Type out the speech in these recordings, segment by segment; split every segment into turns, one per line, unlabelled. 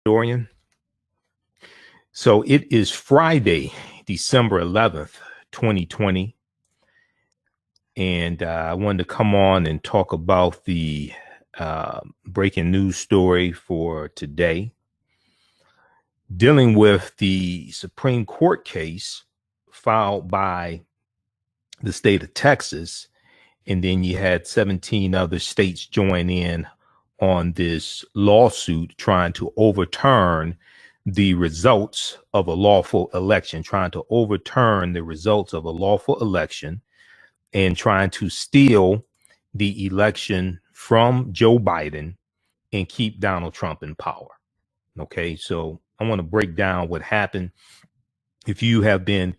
Dorian. So it is Friday, December 11th, 2020. And I wanted to come on and talk about the breaking news story for today, dealing with the Supreme Court case filed by the state of Texas. And then you had 17 other states join in on this lawsuit trying to overturn the results of a lawful election, trying to overturn the results of a lawful election and trying to steal the election from Joe Biden and keep Donald Trump in power. Okay, so I want to break down what happened. If you have been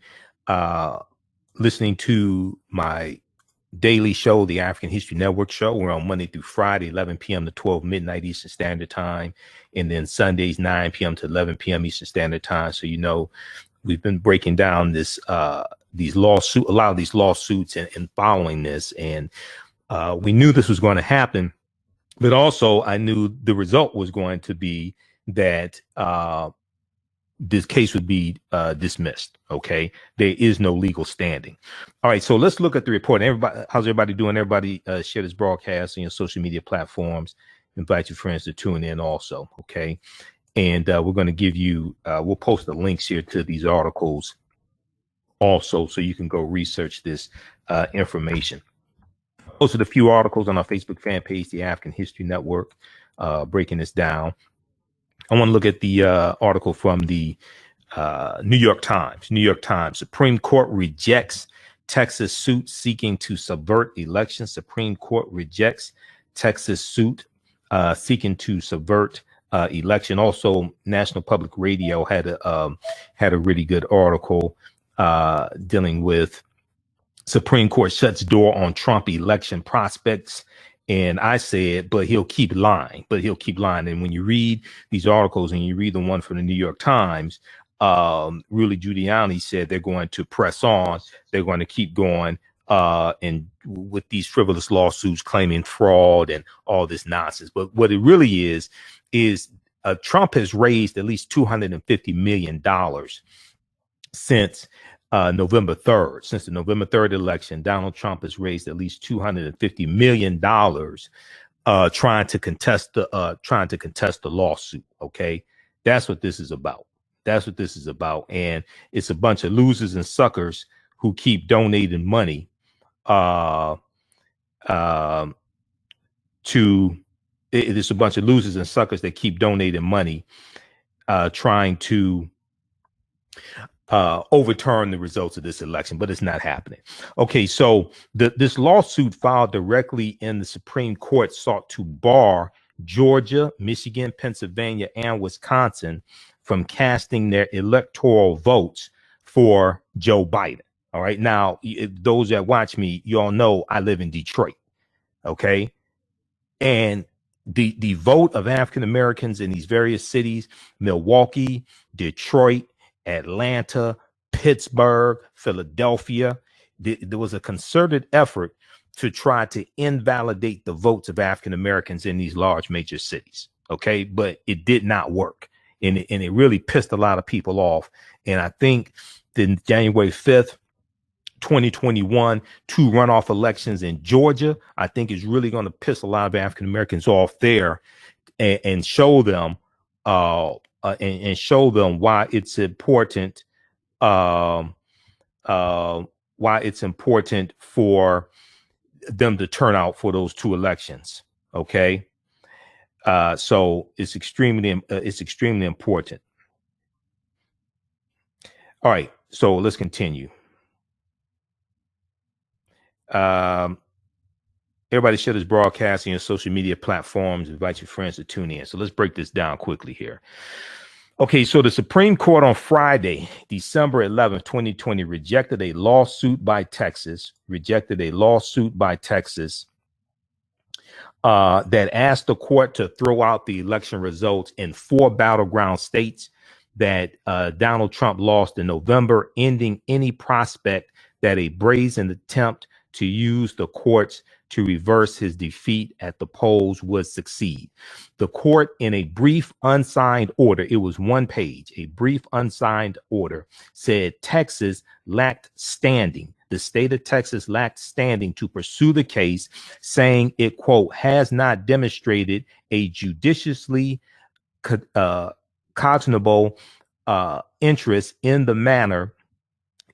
listening to my daily show, the African History Network show, we're on Monday through Friday, 11 p.m. to 12 midnight Eastern Standard Time, and then Sundays, 9 p.m. to 11 p.m. Eastern Standard Time. So, you know, we've been breaking down this, a lot of these lawsuits and following this. And we knew this was going to happen, but also I knew the result was going to be that this case would be dismissed. Okay, there is no legal standing. All right, so let's look at the report. Everybody, how's everybody doing? Everybody share this broadcast on your social media platforms. Invite your friends to tune in also. Okay, and we're going to give you. We'll post the links here to these articles also, so you can go research this information. Posted a few articles on our Facebook fan page, the African History Network, breaking this down. I want to look at the article from the New York Times. New York Times. Supreme Court rejects Texas suit seeking to subvert elections. Supreme Court rejects Texas suit seeking to subvert election. Also, National Public Radio had a really good article dealing with Supreme Court shuts door on Trump election prospects. And I said, but he'll keep lying, And when you read these articles and you read the one from the New York Times, Rudy Giuliani said they're going to press on. They're going to keep going and with these frivolous lawsuits claiming fraud and all this nonsense. But what it really is Trump has raised at least $250 million since November 3rd. Since the November 3rd election, Donald Trump has raised at least $250 million trying to contest the lawsuit. Okay, that's what this is about. And it's a bunch of losers and suckers who keep donating money it's a bunch of losers and suckers that keep donating money trying to overturn the results of this election, but it's not happening. Okay, so this lawsuit filed directly in the Supreme Court sought to bar Georgia, Michigan, Pennsylvania, and Wisconsin from casting their electoral votes for Joe Biden. All right, now, those that watch me, you all know I live in Detroit. Okay, and the vote of African Americans in these various cities, Milwaukee, Detroit, Atlanta, Pittsburgh, Philadelphia, there was a concerted effort to try to invalidate the votes of African Americans in these large major cities. Okay, but it did not work. And it really pissed a lot of people off. And I think the January 5th, 2021, two runoff elections in Georgia, I think is really going to piss a lot of African Americans off there and show them and show them why it's important, why it's important for them to turn out for those two elections. Okay, so it's extremely important. All right, so let's continue. Everybody share this broadcast on your social media platforms. Invite your friends to tune in. So let's break this down quickly here. Okay, so the Supreme Court on Friday, December 11th, 2020, rejected a lawsuit by Texas that asked the court to throw out the election results in 4 battleground states that Donald Trump lost in November, ending any prospect that a brazen attempt to use the courts to reverse his defeat at the polls would succeed. The court, in a brief unsigned order, it was one page, a brief unsigned order, said Texas lacked standing. The state of Texas lacked standing to pursue the case, saying it, quote, has not demonstrated a judiciously cognizable interest in the manner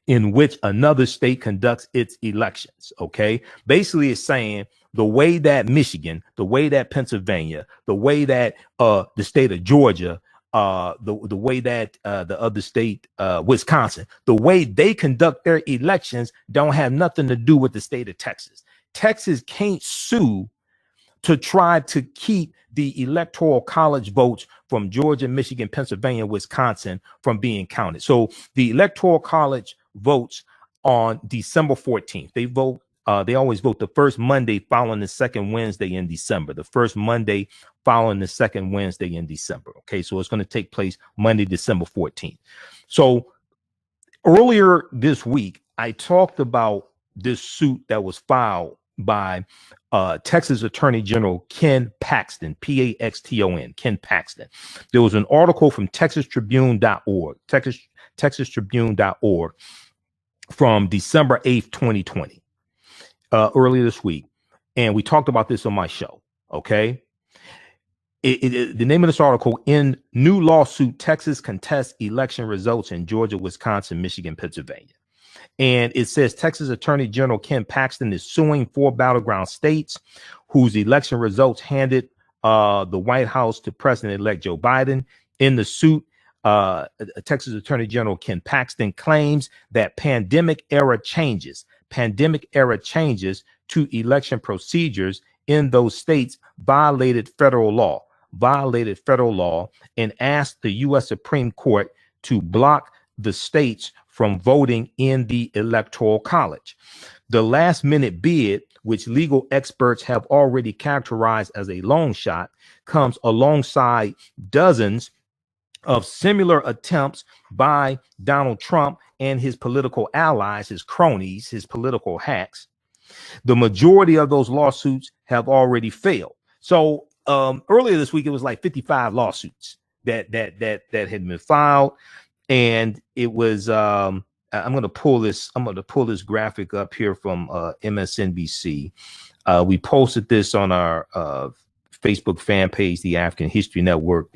in which another state conducts its elections. Okay. Basically, it's saying the way that Michigan, the way that Pennsylvania, the way that the state of Georgia, the way that the other state, Wisconsin, the way they conduct their elections don't have nothing to do with the state of Texas. Texas can't sue to try to keep the electoral college votes from Georgia, Michigan, Pennsylvania, Wisconsin from being counted. So the electoral college votes on December 14th. They vote. They always vote the first Monday following the second Wednesday in December. The first Monday following the second Wednesday in December. Okay, so it's going to take place Monday, December 14th. So earlier this week, I talked about this suit that was filed by Texas Attorney General Ken Paxton, Paxton, Ken Paxton. There was an article from TexasTribune.org, TexasTribune.org from December 8th, 2020, earlier this week. And we talked about this on my show, okay? The name of this article, in new lawsuit, Texas contests election results in Georgia, Wisconsin, Michigan, Pennsylvania. And it says Texas Attorney General Ken Paxton is suing 4 battleground states whose election results handed the White House to President-elect Joe Biden. In the suit, Texas Attorney General Ken Paxton claims that pandemic era changes to election procedures in those states violated federal law, and asked the U.S. Supreme Court to block the states from voting in the electoral college. The last minute bid, which legal experts have already characterized as a long shot, comes alongside dozens of similar attempts by Donald Trump and his political allies, his cronies, his political hacks. The majority of those lawsuits have already failed. So earlier this week, it was like 55 lawsuits that had been filed. And it was I'm going to pull this graphic up here from MSNBC. We posted this on our Facebook fan page, the African History Network.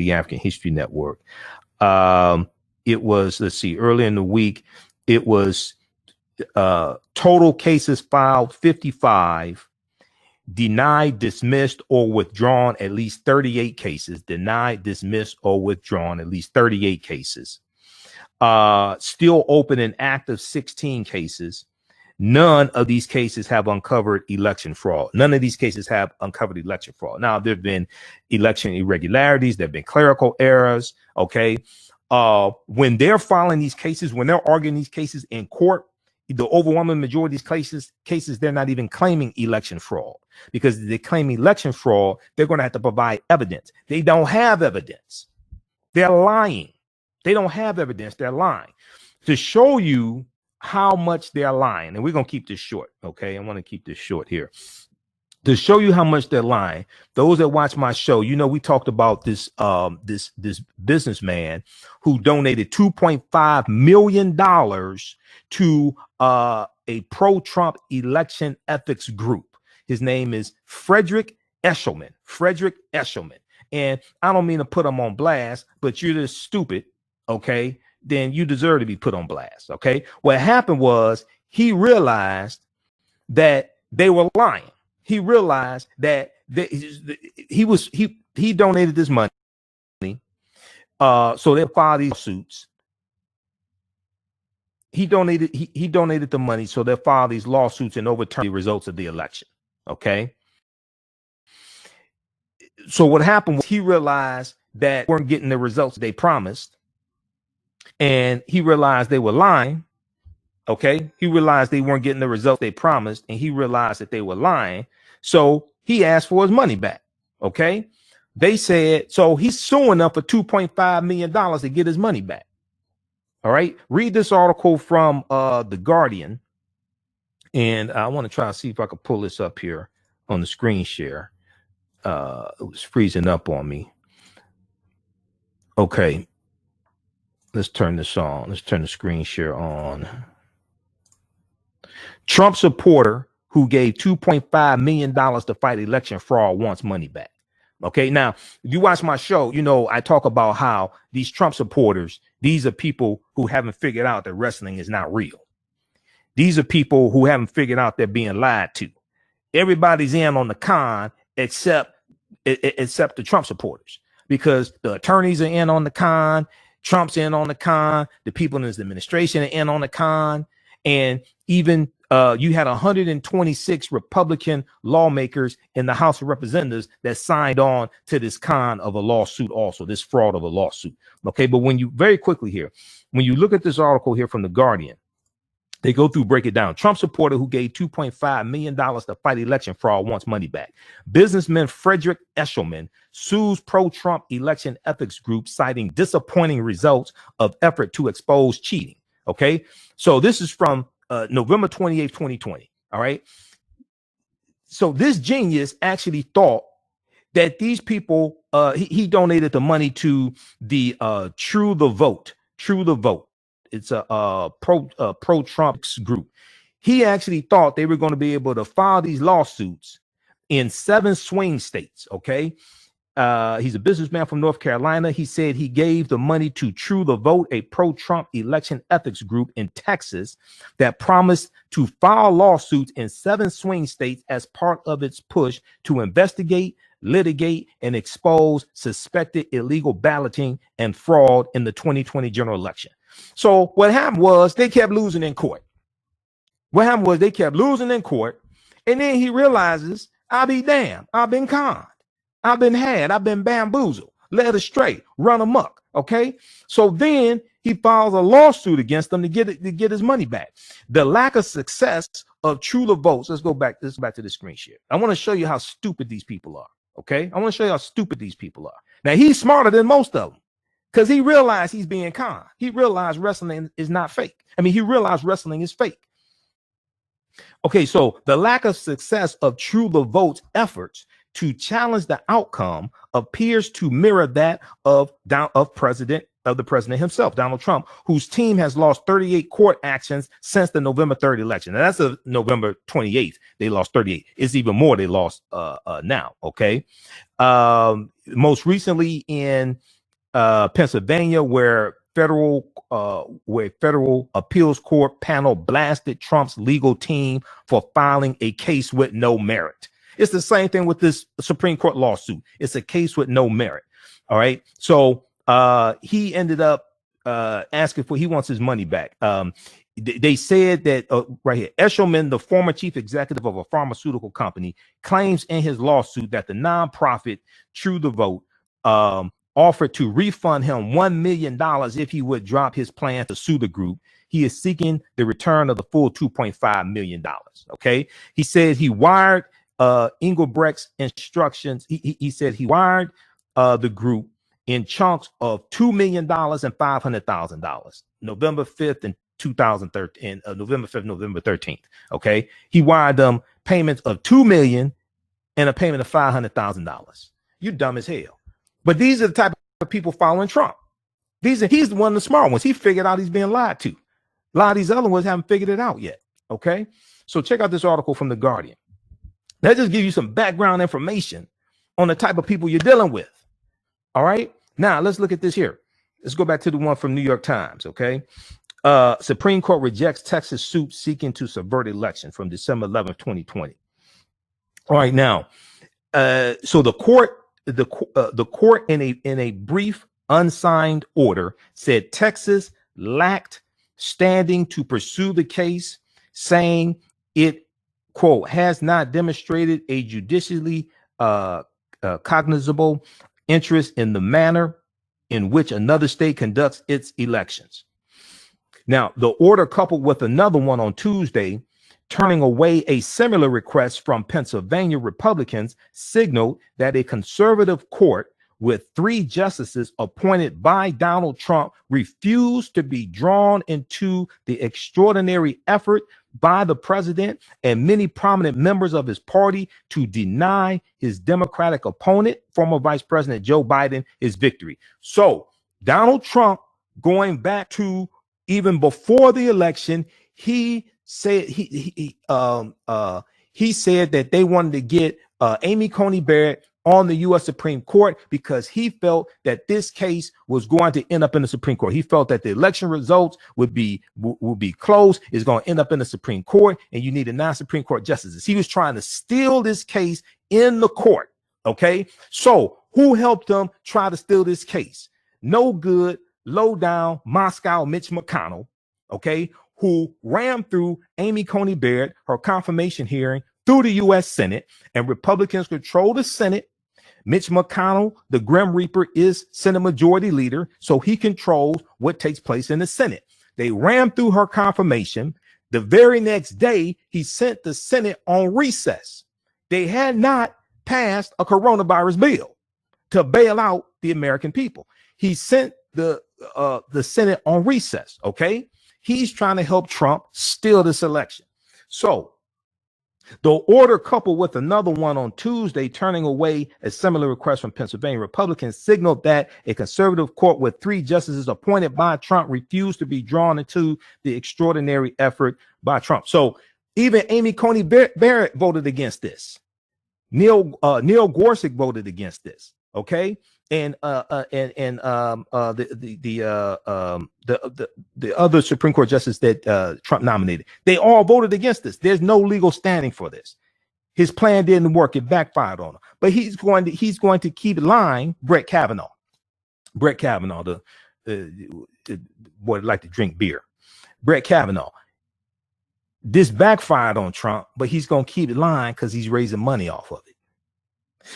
It was, let's see, earlier in the week, it was total cases filed 55, denied, dismissed, or withdrawn at least 38 cases. Denied, dismissed, or withdrawn at least 38 cases. Still open and active 16 cases. None of these cases have uncovered election fraud. Now, there have been election irregularities. There have been clerical errors. Okay. When they're filing these cases, when they're arguing these cases in court, the overwhelming majority of these cases, they're not even claiming election fraud, because if they claim election fraud, they're going to have to provide evidence. They don't have evidence. They're lying. They don't have evidence. They're lying. To show you how much they're lying, and we're going to keep this short, okay? I want to keep this short here. To show you how much they're lying, those that watch my show, you know, we talked about this this businessman who donated $2.5 million to a pro-Trump election ethics group. His name is Frederick Eshelman. And I don't mean to put him on blast, but you're just stupid, okay? Then you deserve to be put on blast, okay? What happened was he realized that they were lying. He realized that he donated this money, so they filed these suits. He donated the money, so they filed these lawsuits and overturned the results of the election. Okay. So what happened was he realized that they weren't getting the results they promised, and he realized they were lying. Okay. He realized they weren't getting the results they promised, and he realized that they were lying. So he asked for his money back. Okay. They said, so he's suing them for $2.5 million to get his money back. All right. Read this article from The Guardian. And I want to try to see if I can pull this up here. on the screen share. It was freezing up on me. Okay. Let's turn this on. Let's turn the screen share on. Trump supporter who gave $2.5 million to fight election fraud wants money back. Okay. Now, if you watch my show, you know, I talk about how these Trump supporters, these are people who haven't figured out that wrestling is not real. These are people who haven't figured out they're being lied to. Everybody's in on the con except the Trump supporters, because the attorneys are in on the con, Trump's in on the con, the people in his administration are in on the con, and even you had 126 Republican lawmakers in the House of Representatives that signed on to this con of a lawsuit, also this fraud of a lawsuit. Okay, but when you very quickly here, when you look at this article here from The Guardian, they go through, break it down. Trump supporter who gave $2.5 million to fight election fraud wants money back. Businessman Frederick Eshelman sues pro-Trump election ethics group, citing disappointing results of effort to expose cheating. Okay, so this is from November 28th, 2020. All right. So this genius actually thought that these people, he donated the money to the True the Vote. It's a pro-Trump group. He actually thought they were going to be able to file these lawsuits in 7 swing states. Okay. He's a businessman from North Carolina. He said he gave the money to True the Vote, a pro-Trump election ethics group in Texas that promised to file lawsuits in 7 swing states as part of its push to investigate, litigate, and expose suspected illegal balloting and fraud in the 2020 general election. So what happened was they kept losing in court. And then he realizes, I'll be damned. I've been conned. I've been had. I've been bamboozled, led astray, run amok. Okay. So then he files a lawsuit against them to get his money back. The lack of success of True the Votes. Let's go back to the screen share. I want to show you how stupid these people are. Okay. I want to show you how stupid these people are. Now, he's smarter than most of them, because he realized he's being conned. He realized wrestling is not fake. He realized wrestling is fake. Okay, so the lack of success of True the Vote's efforts to challenge the outcome appears to mirror that of the president himself, Donald Trump, whose team has lost 38 court actions since the November 3rd election. Now, that's a November 28th. They lost 38. It's even more they lost now. Okay. Most recently in Pennsylvania, where federal appeals court panel blasted Trump's legal team for filing a case with no merit. It's the same thing with this Supreme Court lawsuit. It's a case with no merit. All right. So he ended up asking he wants his money back. They said that right here, Eshelman, the former chief executive of a pharmaceutical company, claims in his lawsuit that the nonprofit True the Vote offered to refund him $1 million if he would drop his plan to sue the group. He is seeking the return of the full $2.5 million. Okay. He said he wired Engelbrecht's instructions. He said he wired the group in chunks of $2 million and $500,000. November 5th and 2013, November 5th, November 13th. Okay. He wired them payments of $2 million and a payment of $500,000. You dumb as hell. But these are the type of people following Trump. He's the one of the smart ones. He figured out he's being lied to. A lot of these other ones haven't figured it out yet. Okay. So check out this article from The Guardian. That just gives you some background information on the type of people you're dealing with. All right. Now let's look at this here. Let's go back to the one from New York Times. Okay. Supreme Court rejects Texas suit seeking to subvert election from December 11th, 2020. All right. Now, so the court in a brief unsigned order said Texas lacked standing to pursue the case, saying it, quote, has not demonstrated a judicially cognizable interest in the manner in which another state conducts its elections. Now, the order, coupled with another one on Tuesday, turning away a similar request from Pennsylvania Republicans, signaled that a conservative court with 3 justices appointed by Donald Trump refused to be drawn into the extraordinary effort by the president and many prominent members of his party to deny his Democratic opponent, former Vice President Joe Biden, his victory. So Donald Trump, going back to even before the election, he said he said that they wanted to get Amy Coney Barrett on the U.S. Supreme Court because he felt that this case was going to end up in the Supreme Court. He felt that the election results would be close. It's going to end up in the Supreme Court, and you need 9 Supreme Court justices. He was trying to steal this case in the court. Okay, so who helped him try to steal this case? No good, low down Moscow Mitch McConnell, okay, who ran through Amy Coney Barrett, her confirmation hearing through the U.S. Senate, and Republicans control the Senate. Mitch McConnell, the Grim Reaper, is Senate Majority Leader, so he controls what takes place in the Senate. They ran through her confirmation. The very next day, he sent the Senate on recess. They had not passed a coronavirus bill to bail out the American people. He sent the Senate on recess, okay? He's trying to help Trump steal this election. So the order, coupled with another one on Tuesday, turning away a similar request from Pennsylvania Republicans, signaled that a conservative court with 3 justices appointed by Trump refused to be drawn into the extraordinary effort by Trump. So even Amy Coney Barrett voted against this. Neil Gorsuch voted against this. Okay, and the other Supreme Court justice that Trump nominated, they all voted against this. There's no legal standing for this. His plan didn't work. It backfired on him. But he's going to keep lying. Brett Kavanaugh, the boy that like to drink beer. Brett Kavanaugh. This backfired on Trump, but he's going to keep lying because he's raising money off of it.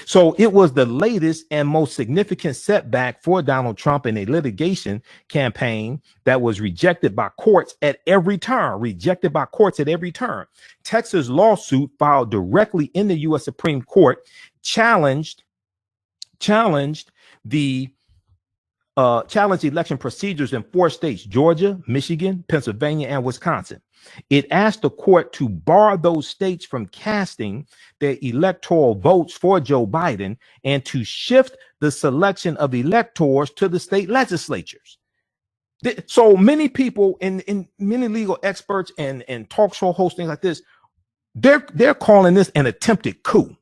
So it was the latest and most significant setback for Donald Trump in a litigation campaign that was rejected by courts at every turn. Texas lawsuit filed directly in the U.S. Supreme Court challenged election procedures in 4 states: Georgia, Michigan, Pennsylvania, and Wisconsin. It asked the court to bar those states from casting their electoral votes for Joe Biden and to shift the selection of electors to the state legislatures. So many people and many legal experts and talk show hosts, things like this, they're calling this an attempted coup.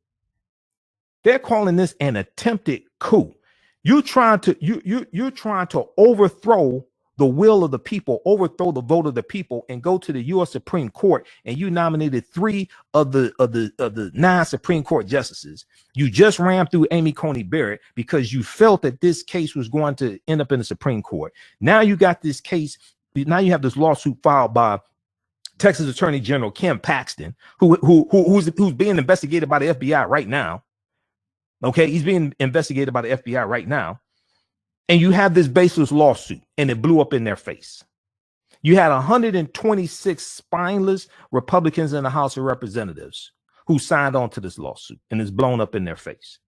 You're trying to overthrow the will of the people, overthrow the vote of the people, and go to the U.S. Supreme Court, and you nominated 3 of the 9 Supreme Court justices. You just ran through Amy Coney Barrett because you felt that this case was going to end up in the Supreme Court. Now you got this case. Now you have this lawsuit filed by Texas Attorney General Ken Paxton, who's being investigated by the FBI right now. Okay, he's being investigated by the FBI right now. And you have this baseless lawsuit, and it blew up in their face. You had 126 spineless Republicans in the House of Representatives who signed on to this lawsuit, and it's blown up in their face.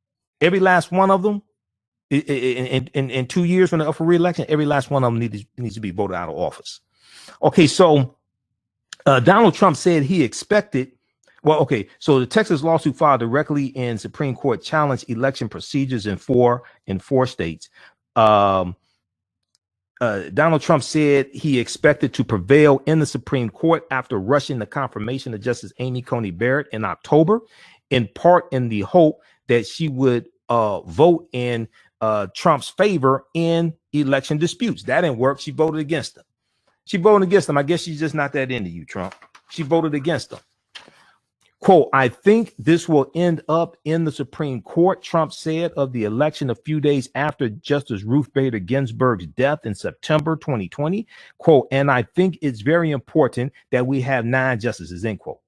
Every last one of them, in 2 years when they're up for re-election, every last one of them needs to be voted out of office. Okay, so Donald Trump said he expected. Well, okay, so the Texas lawsuit filed directly in Supreme Court challenged election procedures in four states. Donald Trump said he expected to prevail in the Supreme Court after rushing the confirmation of Justice Amy Coney Barrett in October, in part in the hope that she would vote in Trump's favor in election disputes. That didn't work. She voted against him. I guess she's just not that into you, Trump. She voted against him. Quote, I think this will end up in the Supreme Court, Trump said of the election a few days after Justice Ruth Bader Ginsburg's death in September 2020. Quote, and I think it's very important that we have 9 justices, end quote.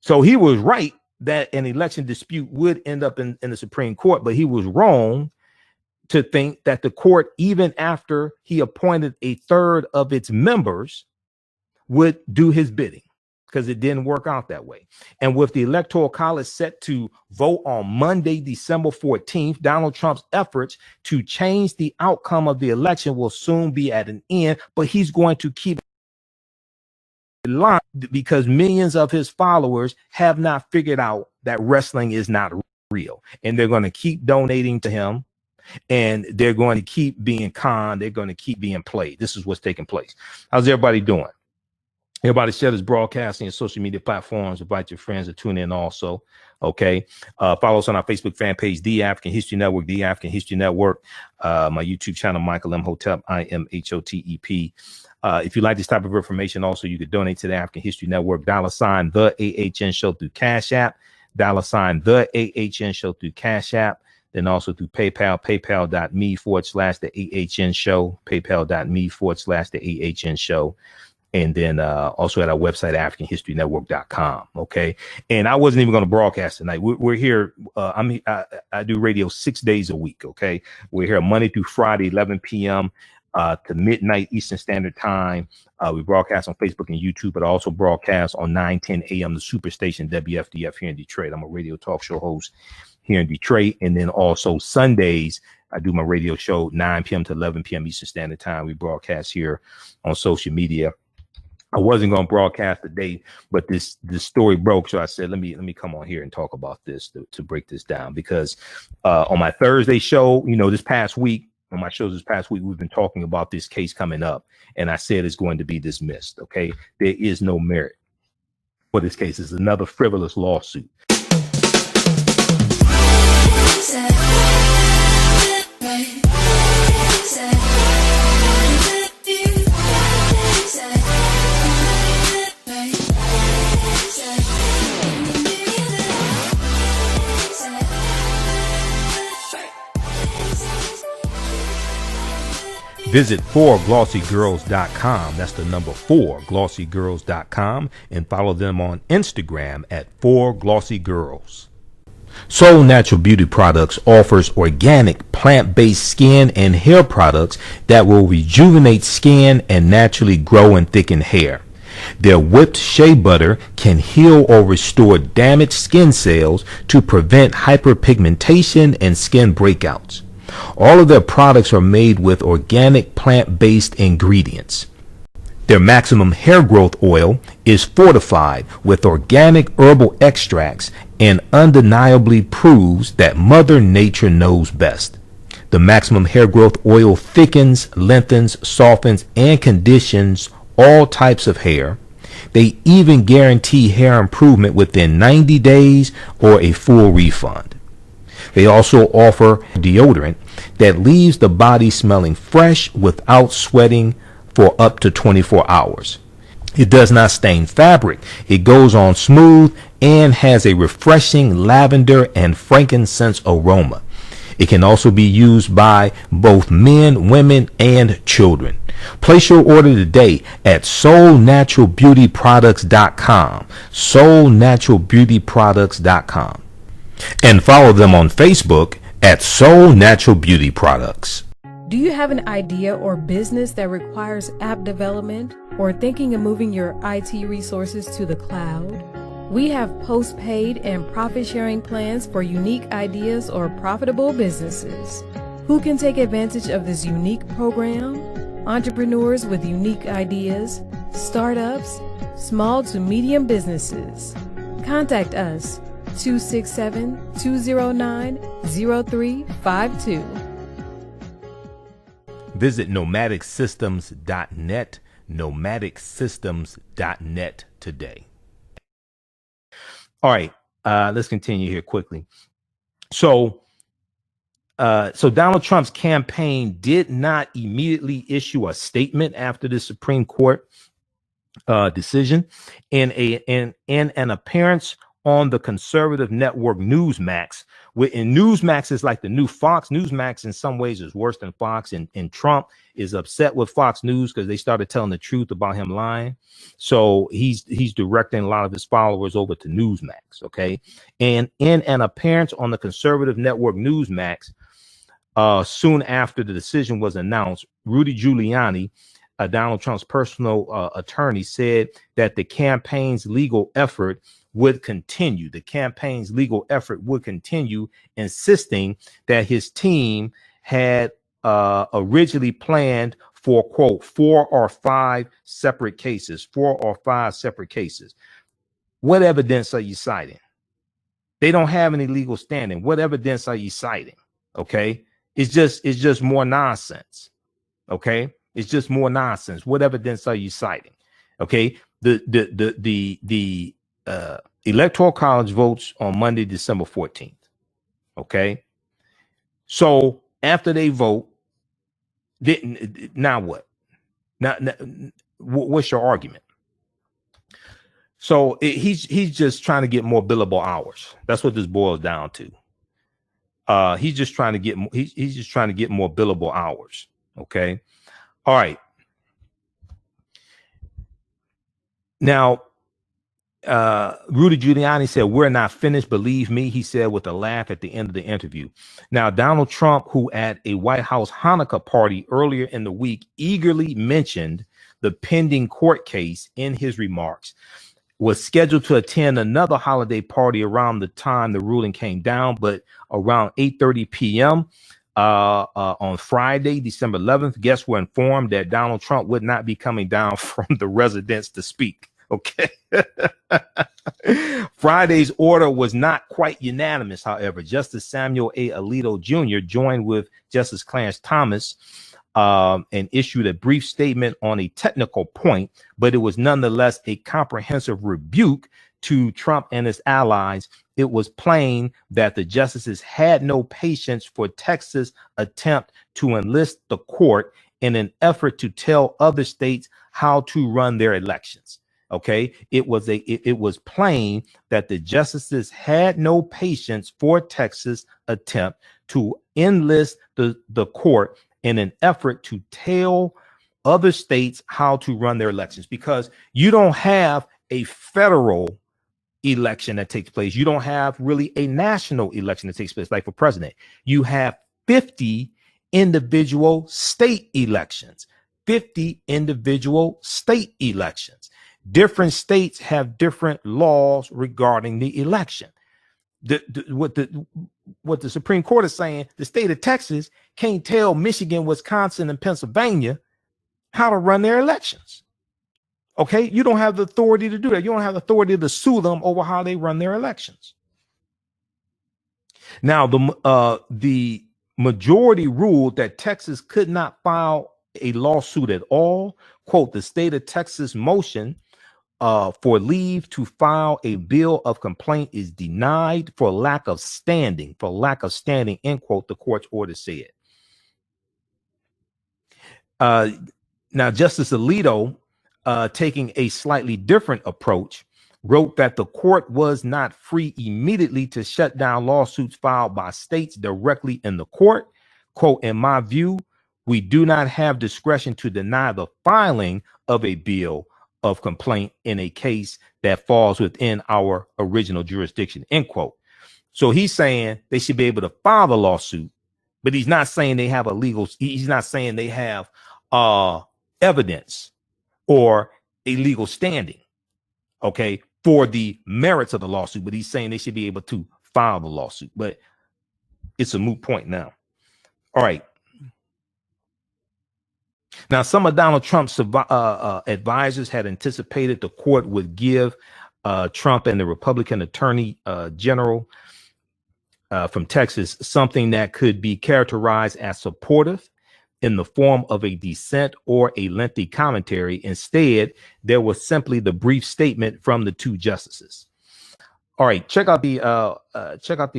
So he was right that an election dispute would end up in the Supreme Court, but he was wrong to think that the court, even after he appointed a third of its members, would do his bidding, because it didn't work out that way. And with the Electoral College set to vote on Monday, December 14th, Donald Trump's efforts to change the outcome of the election will soon be at an end, but he's going to keep line because millions of his followers have not figured out that wrestling is not real, and they're going to keep donating to him, and they're going to keep being conned. They're going to keep being played. This is what's taking place. How's everybody doing? Everybody share this broadcasting and social media platforms. Invite your friends to tune in also. Okay. Follow us on our Facebook fan page, The African History Network, The African History Network. My YouTube channel, Michael Imhotep, Imhotep. If you like this type of information, also, you could donate to the African History Network, $ the AHN Show through Cash App, $ the AHN Show through Cash App. Then also through PayPal, paypal.me/the AHN Show, paypal.me/the AHN Show. And then also at our website, AfricanHistoryNetwork.com. Okay. And I wasn't even going to broadcast tonight. We're here. I do radio 6 days a week. Okay. We're here Monday through Friday, 11 p.m. To midnight Eastern Standard Time. We broadcast on Facebook and YouTube, but also broadcast on 9:10 a.m. the Superstation WFDF here in Detroit. I'm a radio talk show host here in Detroit. And then also Sundays, I do my radio show 9 p.m. to 11 p.m. Eastern Standard Time. We broadcast here on social media. I wasn't going to broadcast today, but this story broke. So I said, let me come on here and talk about this to break this down, because on my Thursday show, this past week, on my shows this past week, we've been talking about this case coming up, and I said it's going to be dismissed. OK, there is no merit for this case. It's another frivolous lawsuit. Visit 4glossygirls.com. That's the number 4glossygirls.com, and follow them on Instagram at 4glossygirls. Soul Natural Beauty Products offers organic plant-based skin and hair products that will rejuvenate skin and naturally grow and thicken hair. Their whipped shea butter can heal or restore damaged skin cells to prevent hyperpigmentation and skin breakouts. All of their products are made with organic plant-based ingredients. Their maximum hair growth oil is fortified with organic herbal extracts and undeniably proves that Mother Nature knows best. The maximum hair growth oil thickens, lengthens, softens, and conditions all types of hair. They even guarantee hair improvement within 90 days or a full refund. They also offer deodorant that leaves the body smelling fresh without sweating for up to 24 hours. It does not stain fabric. It goes on smooth and has a refreshing lavender and frankincense aroma. It can also be used by both men, women, and children. Place your order today at soulnaturalbeautyproducts.com. soulnaturalbeautyproducts.com. And follow them on Facebook at Soul Natural Beauty Products.
Do you have an idea or business that requires app development, or thinking of moving your IT resources to the cloud? We have post-paid and profit-sharing plans for unique ideas or profitable businesses. Who can take advantage of this unique program? Entrepreneurs with unique ideas, startups, small to medium businesses. Contact us 267-209-0352.
Visit nomadicsystems.net, nomadicsystems.net today. All right, let's continue here quickly. So Donald Trump's campaign did not immediately issue a statement after the Supreme Court decision. In an appearance on the conservative network Newsmax, and Newsmax is like the new Fox. Newsmax in some ways is worse than Fox, and Trump is upset with Fox News because they started telling the truth about him lying. So he's directing a lot of his followers over to Newsmax. Okay, and in an appearance on the conservative network Newsmax, soon after the decision was announced, Rudy Giuliani, Donald Trump's personal attorney, said that the campaign's legal effort would continue. The campaign's legal effort would continue, insisting that his team had originally planned for, quote, 4 or 5 separate cases. What evidence are you citing? They don't have any legal standing. What evidence are you citing? Okay. It's just more nonsense. Okay. It's just more nonsense. What evidence are you citing? Okay. The Electoral College votes on Monday, December 14th. Okay. So after they vote, now what? Now what's your argument? So he's just trying to get more billable hours. That's what this boils down to. He's just trying to get more billable hours. Okay. All right. Now, Rudy Giuliani said, "We're not finished. Believe me," he said with a laugh at the end of the interview. Now, Donald Trump, who at a White House Hanukkah party earlier in the week eagerly mentioned the pending court case in his remarks, was scheduled to attend another holiday party around the time the ruling came down, but around 8:30 p.m. On Friday, December 11th, guests were informed that Donald Trump would not be coming down from the residence to speak. Okay. Friday's order was not quite unanimous, however. Justice Samuel A. Alito Jr. joined with Justice Clarence Thomas and issued a brief statement on a technical point, but it was nonetheless a comprehensive rebuke to Trump and his allies. It was plain that the justices had no patience for Texas' attempt to enlist the court in an effort to tell other states how to run their elections. Okay, it was plain that the justices had no patience for Texas' attempt to enlist the court in an effort to tell other states how to run their elections, because you don't have a federal election that takes place. You don't have really a national election that takes place, like for president. You have 50 individual state elections. 50 individual state elections. Different states have different laws regarding the election. What the Supreme Court is saying, the state of Texas can't tell Michigan, Wisconsin, and Pennsylvania how to run their elections. Okay, you don't have the authority to do that. You don't have the authority to sue them over how they run their elections. Now, the majority ruled that Texas could not file a lawsuit at all. Quote, the state of Texas motion for leave to file a bill of complaint is denied for lack of standing, end quote, the court's order said. Now, Justice Alito, taking a slightly different approach, wrote that the court was not free immediately to shut down lawsuits filed by states directly in the court. Quote, in my view, we do not have discretion to deny the filing of a bill of complaint in a case that falls within our original jurisdiction, end quote. So he's saying they should be able to file the lawsuit, but he's not saying they have he's not saying they have evidence or a legal standing, okay, for the merits of the lawsuit, but he's saying they should be able to file the lawsuit, but it's a moot point now. All right. Now, some of Donald Trump's advisors had anticipated the court would give Trump and the Republican attorney general from Texas something that could be characterized as supportive in the form of a dissent or a lengthy commentary. Instead, there was simply the brief statement from the two justices. All right, check out the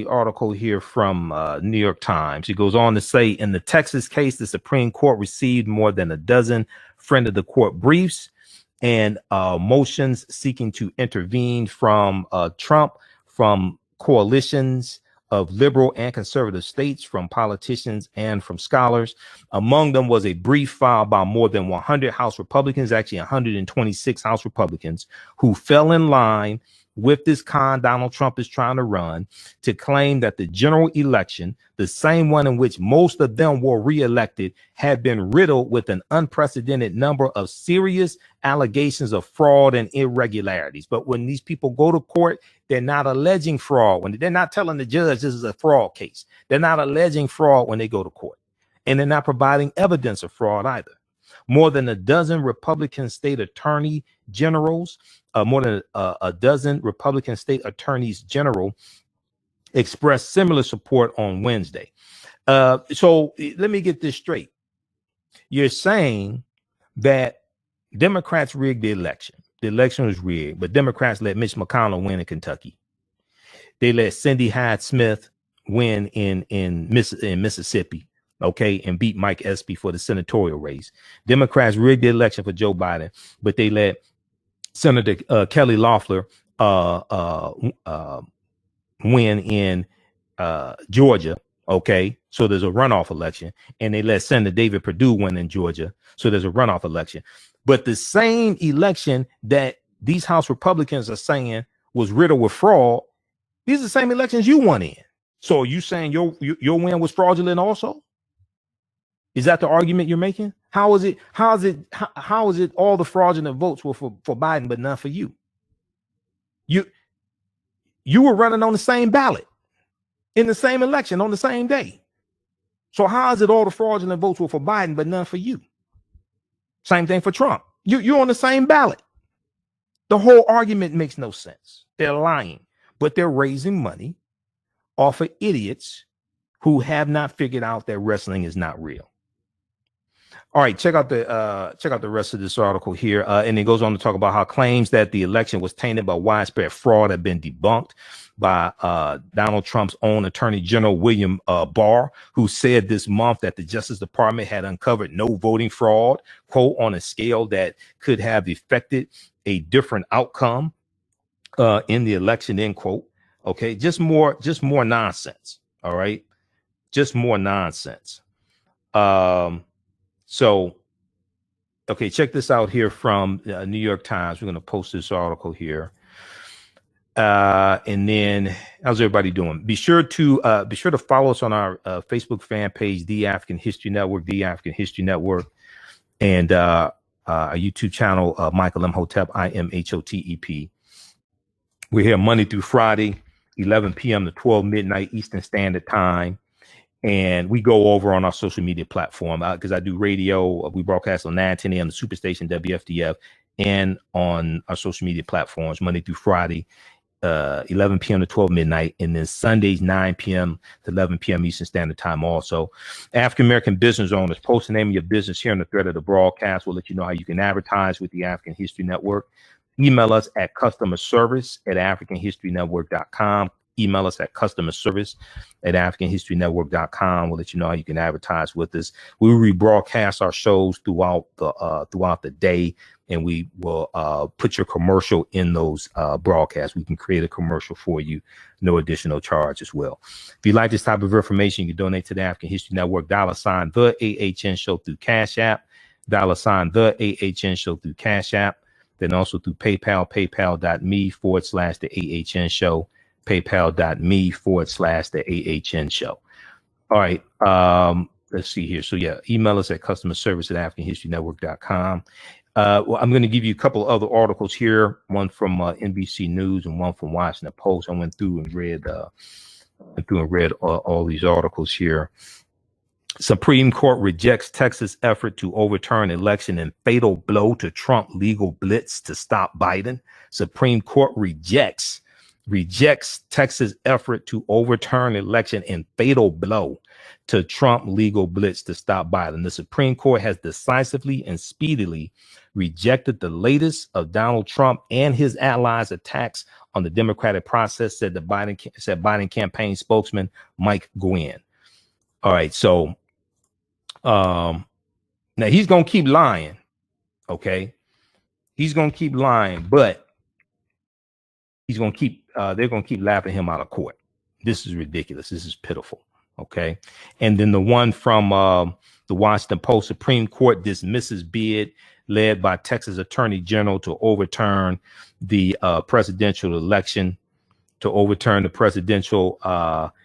article here from New York Times. It goes on to say, in the Texas case, the Supreme Court received more than a dozen friend of the court briefs and motions seeking to intervene from Trump, from coalitions of liberal and conservative states, from politicians and from scholars. Among them was a brief filed by more than 100 House Republicans, actually 126 House Republicans, who fell in line with this con Donald Trump is trying to run, to claim that the general election, the same one in which most of them were reelected, had been riddled with an unprecedented number of serious allegations of fraud and irregularities. But when these people go to court, they're not alleging fraud. When they're not telling the judge this is a fraud case, they're not alleging fraud when they go to court, and they're not providing evidence of fraud either. More than a dozen Republican state attorney generals, more than a dozen Republican state attorneys general expressed similar support on Wednesday. So let me get this straight. You're saying that Democrats rigged the election. The election was rigged, but Democrats let Mitch McConnell win in Kentucky. They let Cindy Hyde-Smith win in Mississippi, okay, and beat Mike Espy for the senatorial race. Democrats rigged the election for Joe Biden, but they let Senator Kelly Loeffler win in Georgia, okay, so there's a runoff election, and they let Senator David Perdue win in Georgia, so there's a runoff election. But the same election that these House Republicans are saying was riddled with fraud, these are the same elections you won in. So are you saying your win was fraudulent also? Is that the argument you're making? How is it all the fraudulent votes were for Biden, but none for you? You were running on the same ballot in the same election on the same day. So how is it all the fraudulent votes were for Biden, but none for you? Same thing for Trump. You're on the same ballot. The whole argument makes no sense. They're lying, but they're raising money off of idiots who have not figured out that wrestling is not real. All right, check out the rest of this article here, and it goes on to talk about how claims that the election was tainted by widespread fraud have been debunked by Donald Trump's own Attorney General William Barr, who said this month that the Justice Department had uncovered no voting fraud, quote, on a scale that could have affected a different outcome in the election, end quote. Okay, just more nonsense. All right, just more nonsense. So, okay, check this out here from New York Times. We're going to post this article here. And then, how's everybody doing? Be sure to follow us on our Facebook fan page, The African History Network, and our YouTube channel, Michael Imhotep, Imhotep. We're here Monday through Friday, 11 p.m. to 12 midnight Eastern Standard Time. And we go over on our social media platform because I do radio. We broadcast on 9:10 a.m. the Superstation WFDF, and on our social media platforms Monday through Friday, 11 p.m. to 12 midnight, and then Sundays 9 p.m. to 11 p.m. Eastern Standard Time. Also, African American business owners, post the name of your business here in the thread of the broadcast. We'll let you know how you can advertise with the African History Network. Email us at customerservice@africanhistorynetwork.com. Email us at customerservice@africanhistorynetwork.com. We'll let you know how you can advertise with us. We rebroadcast our shows throughout the day, and we will put your commercial in those broadcasts. We can create a commercial for you, no additional charge as well. If you like this type of information, you can donate to the African History Network, $, the AHN show through Cash App, $, the AHN show through Cash App, then also through PayPal, paypal.me/the AHN show. paypal.me/the AHN show. All right. Let's see here. So yeah, email us at customerservice@africanhistorynetwork.com. Well, I'm going to give you a couple of other articles here, one from NBC News and one from Washington Post. I went through and read all these articles here. Supreme Court rejects Texas effort to overturn election in fatal blow to Trump legal blitz to stop Biden. Supreme Court rejects Texas effort to overturn election in fatal blow to Trump legal blitz to stop Biden. The Supreme Court has decisively and speedily rejected the latest of Donald Trump and his allies' attacks on the democratic process, said Biden campaign spokesman Mike Gwynn. All right, so now he's gonna keep lying. Okay, he's gonna keep lying, but he's gonna keep they're gonna keep laughing him out of court. This is ridiculous. This is pitiful. Okay, and then the one from the Washington Post: Supreme Court dismisses bid led by Texas Attorney General to overturn the presidential election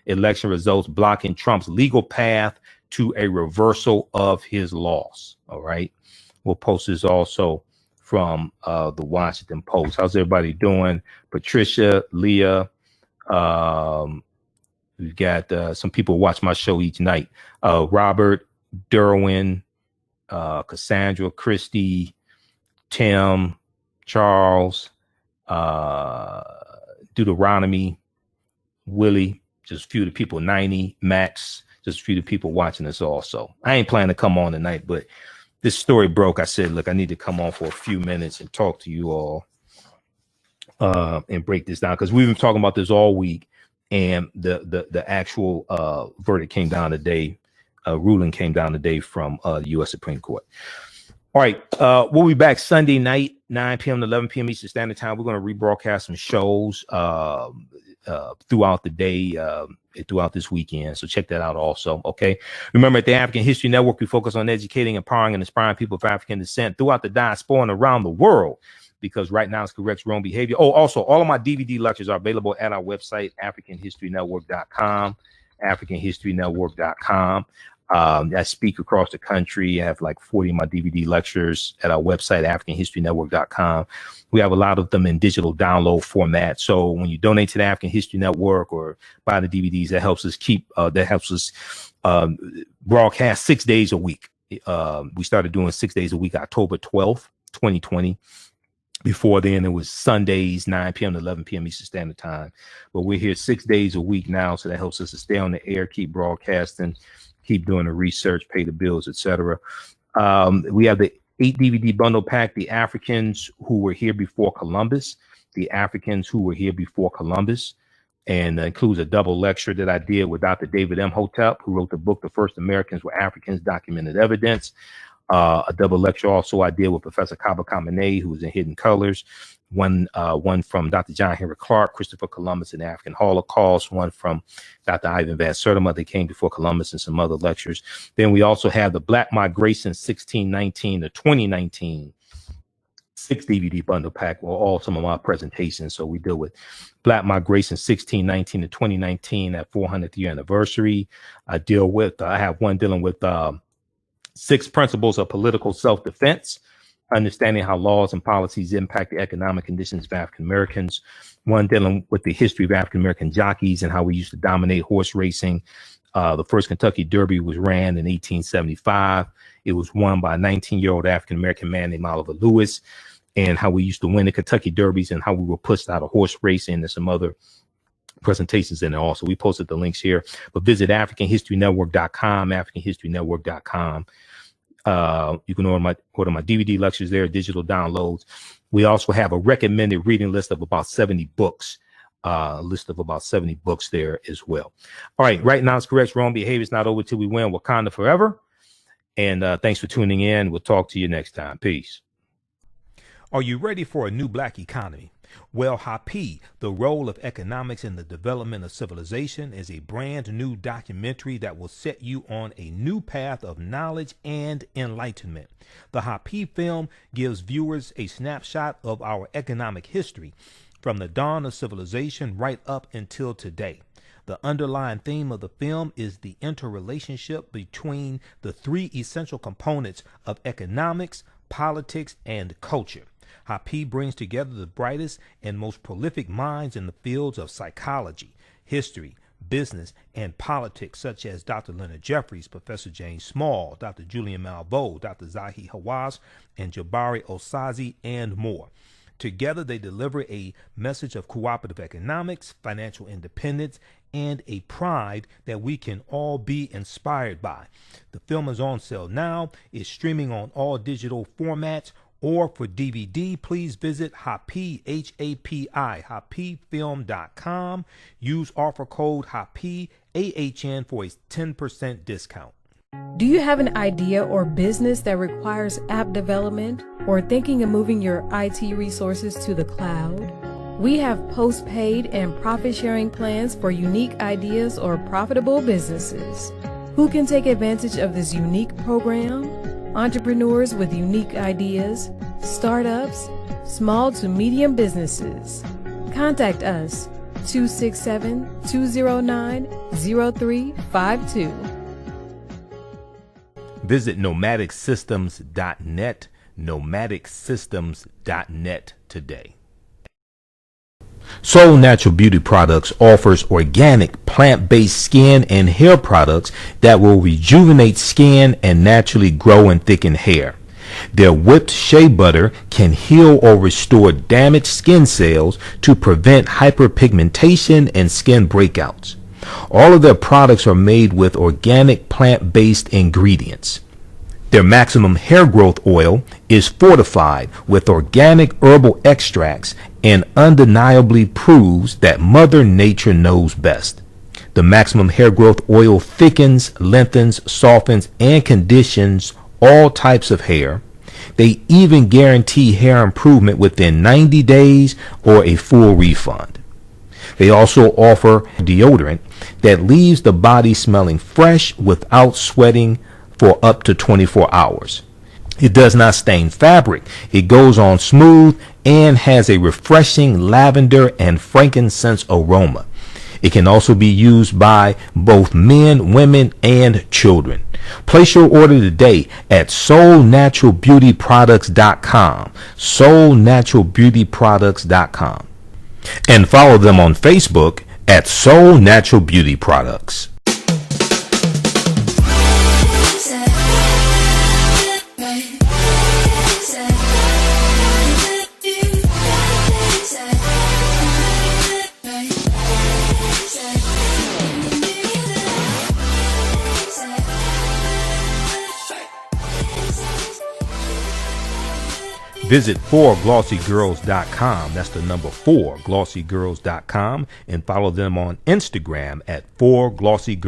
results, blocking Trump's legal path to a reversal of his loss. All right, we'll post this also from the Washington Post. How's everybody doing? Patricia, Leah, we've got some people watch my show each night. Robert, Derwin, Cassandra, Christy, Tim, Charles, Deuteronomy, Willie, just a few of the people, 90, Max, just a few of the people watching us also. I ain't planning to come on tonight, but this story broke. I said, look, I need to come on for a few minutes and talk to you all and break this down, because we've been talking about this all week, and the actual verdict came down today, ruling came down today from the U.S. Supreme Court. All right, we'll be back Sunday night, 9 p.m. to 11 p.m. Eastern Standard Time. We're going to rebroadcast some shows throughout the day, throughout this weekend. So check that out also, okay? Remember, at the African History Network, we focus on educating, empowering, and inspiring people of African descent throughout the diaspora and around the world, because right now it's corrects wrong behavior. Oh, also, all of my DVD lectures are available at our website, AfricanHistoryNetwork.com, AfricanHistoryNetwork.com. I speak across the country. I have like 40 of my DVD lectures at our website, AfricanHistoryNetwork.com. We have a lot of them in digital download format. So when you donate to the African History Network or buy the DVDs, that helps us broadcast 6 days a week. We started doing 6 days a week, October 12th, 2020. Before then, it was Sundays, 9 p.m. to 11 p.m. Eastern Standard Time. But we're here 6 days a week now, so that helps us to stay on the air, keep broadcasting, keep doing the research, pay the bills, etc. We have the 8 DVD bundle pack, The Africans Who Were Here Before Columbus, The Africans Who Were Here Before Columbus, and includes a double lecture that I did with Dr. David Imhotep, who wrote the book, The First Americans Were Africans, Documented Evidence. A double lecture also I did with Professor Kaba Kamene, who was in Hidden Colors. One from Dr. John Henry Clark, Christopher Columbus and the African Holocaust. One from Dr. Ivan Van Sertima, They Came Before Columbus, and some other lectures. Then we also have the Black Migration 1619 to 2019 6 DVD bundle pack, or all some of my presentations. So we deal with Black Migration 1619 to 2019, that 400th year anniversary. I have one dealing with 6 principles of political self-defense, understanding how laws and policies impact the economic conditions of African Americans. One dealing with the history of African American jockeys and how we used to dominate horse racing. The first Kentucky Derby was ran in 1875. It was won by a 19-year-old African American man named Oliver Lewis, and how we used to win the Kentucky Derbies and how we were pushed out of horse racing, and some other presentations in there also. We posted the links here, but visit AfricanHistoryNetwork.com, AfricanHistoryNetwork.com. You can order my DVD lectures there, digital downloads. We also have a recommended reading list of about 70 books, there as well. All right, right now it's correct. Wrong behavior is not over till we win. Wakanda forever. And thanks for tuning in. We'll talk to you next time. Peace. Are you ready for a new Black economy? Well, Happy, The Role of Economics in the Development of Civilization, is a brand new documentary that will set you on a new path of knowledge and enlightenment. The Happy film gives viewers a snapshot of our economic history from the dawn of civilization right up until today. The underlying theme of the film is the interrelationship between the 3 essential components of economics, politics, and culture. Happy brings together the brightest and most prolific minds in the fields of psychology, history, business, and politics, such as Dr. Leonard Jeffries, Professor James Small, Dr. Julian Malveaux, Dr. Zahi Hawass, and Jabari Osazi, and more. Together, they deliver a message of cooperative economics, financial independence, and a pride that we can all be inspired by. The film is on sale now. It's streaming on all digital formats. Or for DVD, please visit Happy, H-A-P-I, happyfilm.com. Use offer code Happy, AHN, for a 10% discount.
Do you have an idea or business that requires app development, or thinking of moving your IT resources to the cloud? We have post-paid and profit-sharing plans for unique ideas or profitable businesses. Who can take advantage of this unique program? Entrepreneurs with unique ideas, startups, small to medium businesses. Contact us, 267-209-0352.
Visit nomadicsystems.net, nomadicsystems.net today. Soul Natural Beauty Products offers organic plant-based skin and hair products that will rejuvenate skin and naturally grow and thicken hair. Their whipped shea butter can heal or restore damaged skin cells to prevent hyperpigmentation and skin breakouts. All of their products are made with organic plant-based ingredients. Their maximum hair growth oil is fortified with organic herbal extracts and undeniably proves that Mother Nature knows best. The maximum hair growth oil thickens, lengthens, softens, and conditions all types of hair. They even guarantee hair improvement within 90 days or a full refund. They also offer deodorant that leaves the body smelling fresh without sweating for up to 24 hours. It does not stain fabric. It goes on smooth and has a refreshing lavender and frankincense aroma. It can also be used by both men, women, and children. Place your order today at soulnaturalbeautyproducts.com. soulnaturalbeautyproducts.com. And follow them on Facebook at Soul Natural Beauty Products. Visit 4glossygirls.com. That's the number 4glossygirls.com, and follow them on Instagram at 4glossygirls.